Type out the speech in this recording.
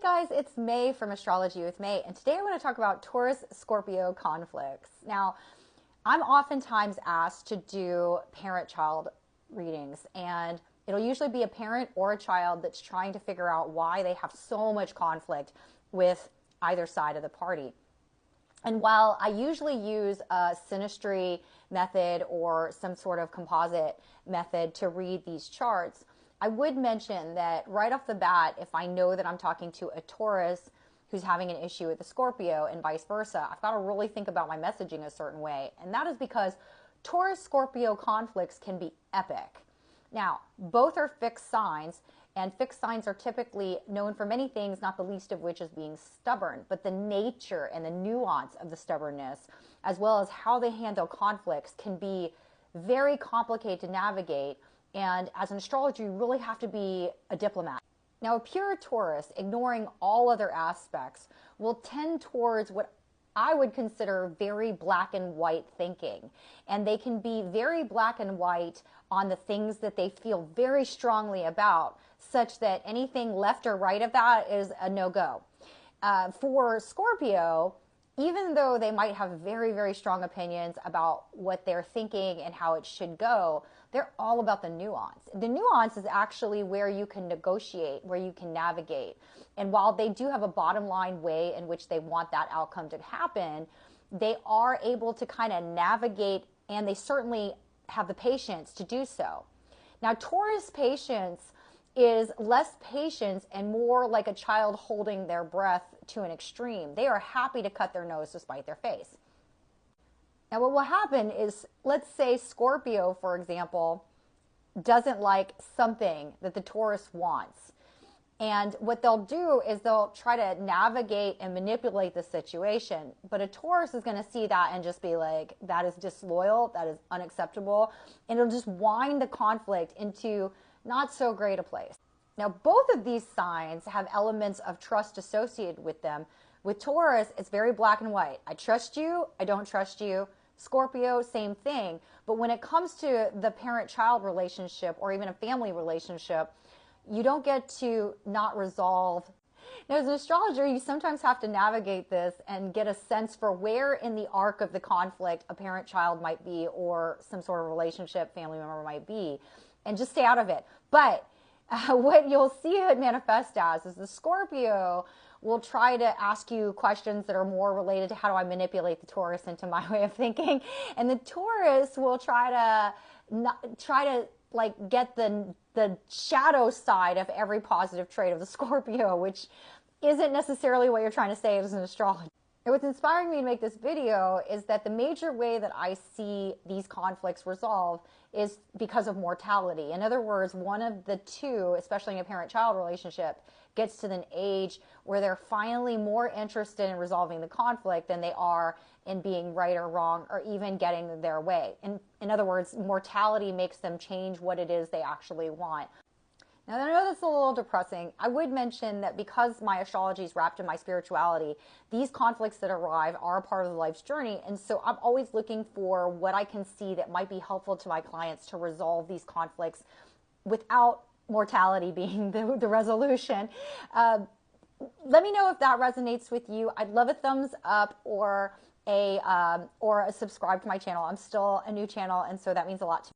guys, it's May from Astrology with May, and today I want to talk about Taurus Scorpio conflicts. Now, I'm oftentimes asked to do parent-child readings, and it'll usually be a parent or a child that's trying to figure out why they have so much conflict with either side of the party. And while I usually use a synastry method or some sort of composite method to read these charts, I would mention that right off the bat, if I know that I'm talking to a Taurus who's having an issue with a Scorpio and vice versa, I've got to really think about my messaging a certain way. And that is because Taurus Scorpio conflicts can be epic. Now, both are fixed signs, and fixed signs are typically known for many things, not the least of which is being stubborn. But the nature and the nuance of the stubbornness, as well as how they handle conflicts, can be very complicated to navigate. And as an astrologer, you really have to be a diplomat. Now, a pure Taurus, ignoring all other aspects, will tend towards what I would consider very black and white thinking. And they can be very black and white on the things that they feel very strongly about, such that anything left or right of that is a no-go. For Scorpio, even though they might have very, very strong opinions about what they're thinking and how it should go, they're all about the nuance. The nuance is actually where you can negotiate, where you can navigate. And while they do have a bottom line way in which they want that outcome to happen, they are able to kind of navigate, and they certainly have the patience to do so. Now, Taurus patience is less patience and more like a child holding their breath to an extreme. They are happy to cut their nose to spite their face. Now, what will happen is, let's say Scorpio, for example, doesn't like something that the Taurus wants. And what they'll do is they'll try to navigate and manipulate the situation. But a Taurus is going to see that and just be like, that is disloyal, that is unacceptable. And it'll just wind the conflict into not so great a place. Now, both of these signs have elements of trust associated with them. With Taurus, it's very black and white. I trust you, I don't trust you. Scorpio, same thing. But when it comes to the parent-child relationship or even a family relationship, you don't get to not resolve. Now, as an astrologer, you sometimes have to navigate this and get a sense for where in the arc of the conflict a parent-child might be or some sort of relationship family member might be, and just stay out of it. But what you'll see it manifest as is the Scorpio will try to ask you questions that are more related to how do I manipulate the Taurus into my way of thinking, and the Taurus will try to like get the shadow side of every positive trait of the Scorpio, which isn't necessarily what you're trying to say as an astrologer. And what's inspiring me to make this video is that the major way that I see these conflicts resolve is because of mortality. In other words, one of the two, especially in a parent-child relationship, gets to an age where they're finally more interested in resolving the conflict than they are in being right or wrong or even getting their way. In other words, mortality makes them change what it is they actually want. Now, I know that's a little depressing. I would mention that because my astrology is wrapped in my spirituality, these conflicts that arrive are a part of the life's journey. And so I'm always looking for what I can see that might be helpful to my clients to resolve these conflicts without mortality being the resolution. Let me know if that resonates with you. I'd love a thumbs up or a subscribe to my channel. I'm still a new channel, and so that means a lot to me.